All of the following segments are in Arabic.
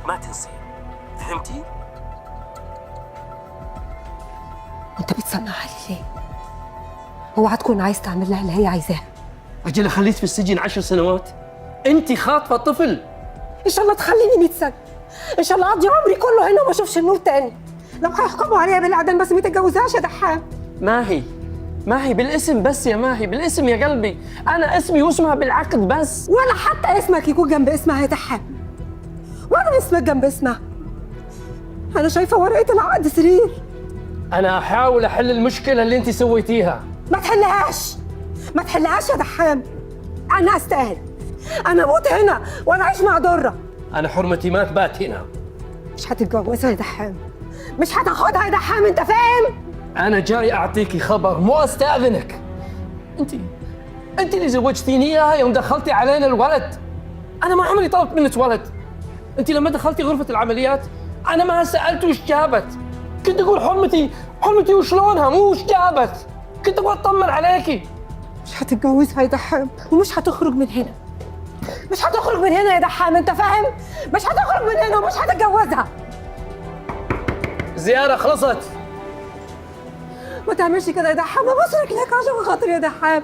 ما تنسين، فهمتي؟ انت بتسمع علي ليه؟ اوعى تكون عايز تعمل لها اللي هي عايزاه. أجل خليت في السجن 10 سنوات، أنت خاطفة طفل. ان شاء الله تخليني 100 سنه، ان شاء الله اقضي عمري كله هنا وما اشوفش النور تاني. لو هيحكموا عليها بالاعدام بس ما تتجوزهاش يا دحام. ماهي بالاسم بس يا ماهي، بالاسم يا قلبي، أنا اسمي واسمها بالعقد بس. ولا حتى اسمك يكون جنب اسمها يا دحام، ولا اسمك جنب اسمها. انا شايفه ورقه العقد سرير. أنا أحاول أحل المشكلة اللي أنت سويتيها. ما تحلهاش يا دحام. انا استاهل، انا اموت هنا وانا اعيش مع ضره. أنا حرمتي ما تبات هنا. مش هتتجوزها يا دحام، مش هتاخدها يا دحام، انت فاهم؟ أنا جاي أعطيكي خبر مو أستأذنك. أنت اللي زوجتيني إياها يوم دخلتي علينا الولد. أنا ما عمري طلبت منك ولد. أنت لما دخلتي غرفة العمليات أنا ما سألت وش جابت. كنت أقول حرمتي وشلونها مو وش جابت. كنت أبغى أطمن عليكي. مش هتتجوزها يا دحام، ومش هتخرج من هنا. مش هتخرج من هنا يا دحام، انت فاهم؟ مش هتخرج من هنا ومش هتتجوزها. الزيارة خلصت. ما تعملش كده يا دحام، ابوس رجليك عشان خاطري يا دحام.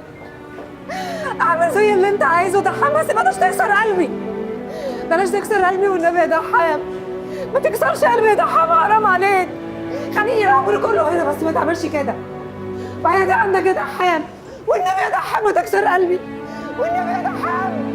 اعمل زي اللي انت عايزه يا دحام، بس بلاش تكسر قلبي. بلاش تكسر قلبي والنبي يا دحام. ما تكسرش قلبي يا دحام، حرام عليك. خليني العمر كله هنا بس ما تعملش كده. بعيد عنك يا دحام، والنبي يا دحام ما تكسر قلبي، والنبي يا دحام.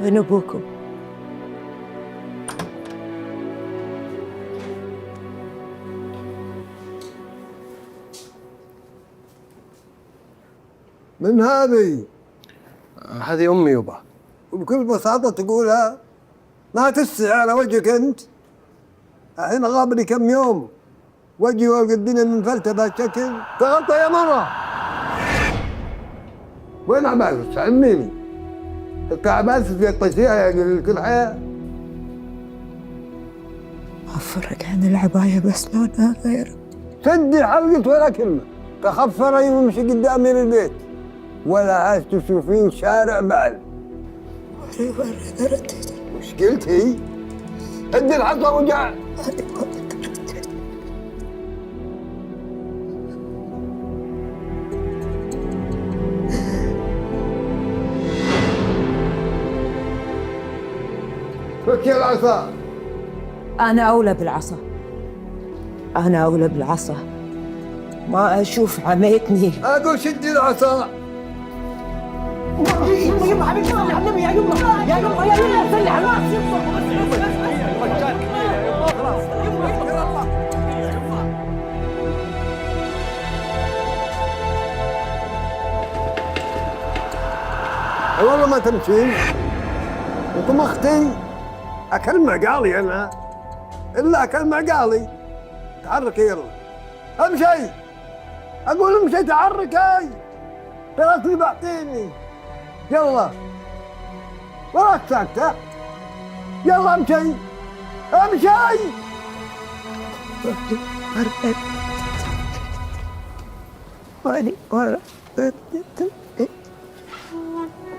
وين ابوكم؟ من هذه؟ هذه أمي يبا. وبكل بساطة تقولها ما تسعى على وجهك أنت. الحين غاب لي كم يوم وجهي والقى الدنيا منفلتة بهالشكل. تغطى يا مرة. وين عباس؟ علميني. الكعباس في الطشية يعني كل حياة. غفرك عن العباية بس لونها غير. سدي حلقة ولا كلمة. تخفري وامشي قدامي البيت. ولا عايز تشوفين شارع بعد. مرة رديت. وش قلتي؟ هدي الحصى وجع. فكي العصا. أنا أولى بالعصا، أنا أولى بالعصا. ما أشوف عميتني. أقول شدي العصا. يما حبيبتي صلي على النبي يا يما، يا يما يا يما صلي على والله ما تمشين. وطمختي. أكل معقالي أنا. إلا أكل معقالي. تحركي يلا. امشي. أقول امشي تحركي. تراكني بعطيني. يلا. وراك ساكتة. يلا امشي. امشي. وأنا مرة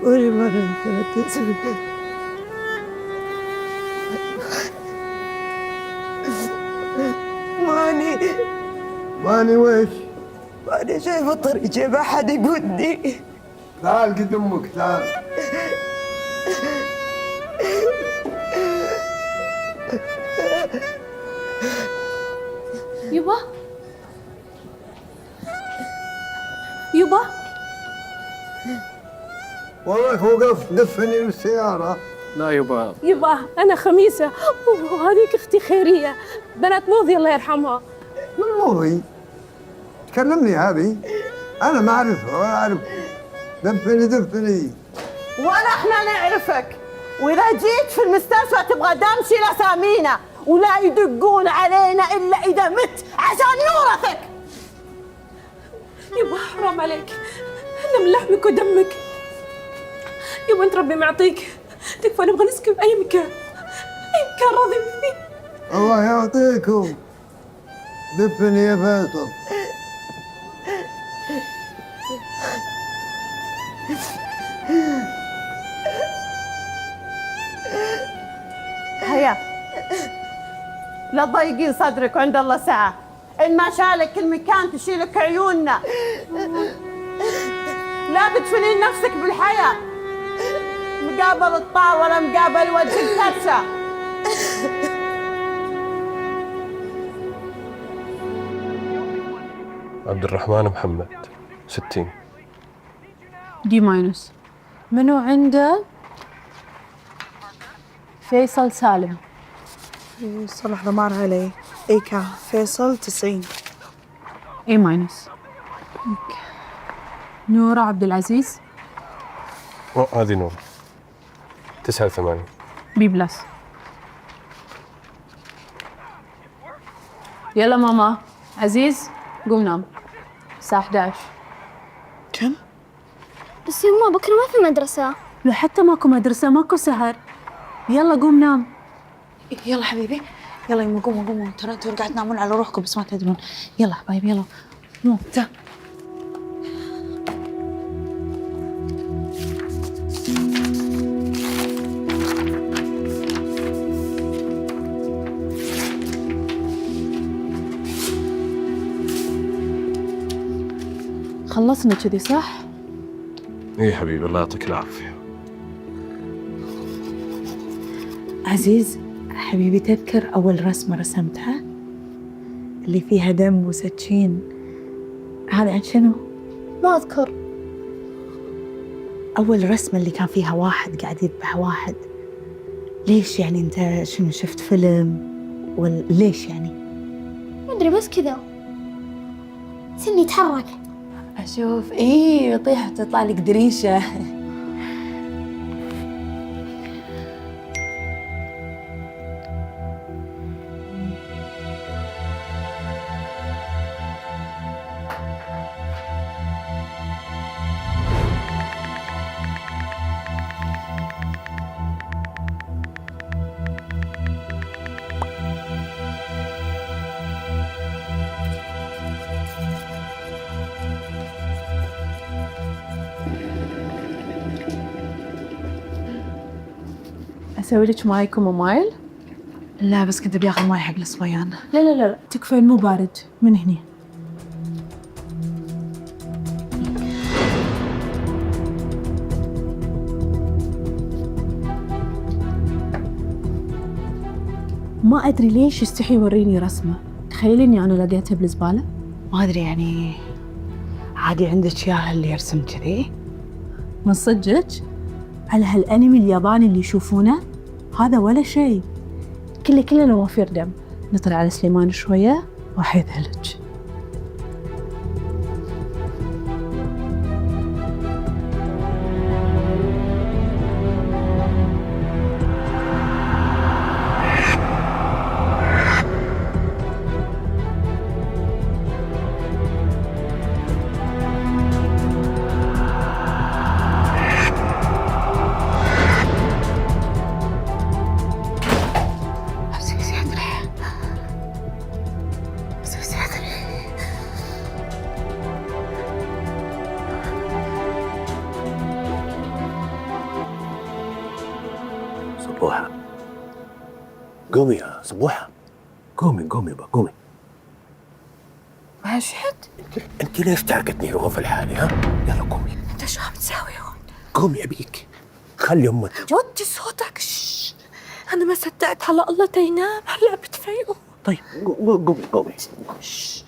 ولي مرة ماني واني ويش؟ وانا شايفه طريقي ما حد يقودني. تعال قد امك تعال. يبا يبا والله وقف دفني بالسيارة. لا يبا. يبا أنا خميسة وهذيك أختي خيرية بنات موضي الله يرحمها. من موضي؟ تكلمني هذه؟ أنا ما أعرفها ولا أعرف. دفني. ولا احنا نعرفك، واذا جيت في المستشفى تبغى دم شيل اسامينا ولا يدقون علينا الا اذا مت عشان نورثك. يبا حرام عليك، احنا من لحمك ودمك. يبا انت ربي معطيك، تكفى نبغى نسكن بأي مكان، أي مكان راضي فيه. الله يعطيكم. دفني يا فيصل. هيا لا تضيقين صدرك وعند الله ساعة، إن ما شالك المكان تشيلك عيوننا. لا تدفنين نفسك بالحياة، مقابل الطاولة مقابل وجه الكرشة. عبد الرحمن محمد 60. دي ماينس. منو عنده؟ فيصل سالم. صلاح ضمار علي. إيكا فيصل 90. اي ماينس. نورة عبد العزيز. هذه نور 89. بي بلس. يلا ماما عزيز قوم نام الساعة 11. كم؟ بس يما بكرة ما في مدرسة. لو حتى ماكو مدرسة ماكو سهر، يلا قوم نام. يلا حبيبي يلا يما قوموا ترى انتوا قاعد تنامون على روحكم بس ما تدرون. يلا حبايبي يلا قوموا تعال. خلصنا كذي صح؟ اي حبيبي الله يعطيك العافيه. عزيز حبيبي تذكر أول رسمة رسمتها اللي فيها دم وسكين؟ هذا عن شنو؟ ما أذكر. أول رسمة اللي كان فيها واحد قاعد يذبح واحد. ليش يعني أنت شنو شفت فيلم ولا ليش يعني؟ ما أدري بس كذا سني يتحرك. أشوف إيه يطيح وتطلع لك دريشة. أسوي لك ماي كومومايل؟ لا بس كنت بياخذ ماي حق الصبيان. لا تكفين مو بارد من هنا. ما أدري ليش يستحي يوريني رسمة. تخيلي إني أنا لقيتها بالزبالة. ما أدري يعني عادي عندك ياها اللي يرسم كذي؟ من صدقك على هالأنمي الياباني اللي يشوفونه هذا ولا شيء، كله نوافير دم. نطلع على سليمان شوية راح يذهلك. صبوحة قومي يا صبوحة، قومي يابا قومي. ماجد؟ انت ليش تركتني الغرفة لحالي ها؟ يلا قومي. انت شو عم تساوي هون؟ قومي ابيك. خلي امك. وطي صوتك. انا ما صدقت، هلا الله تينام هلا بتفيقوا. طيب قومي. شش.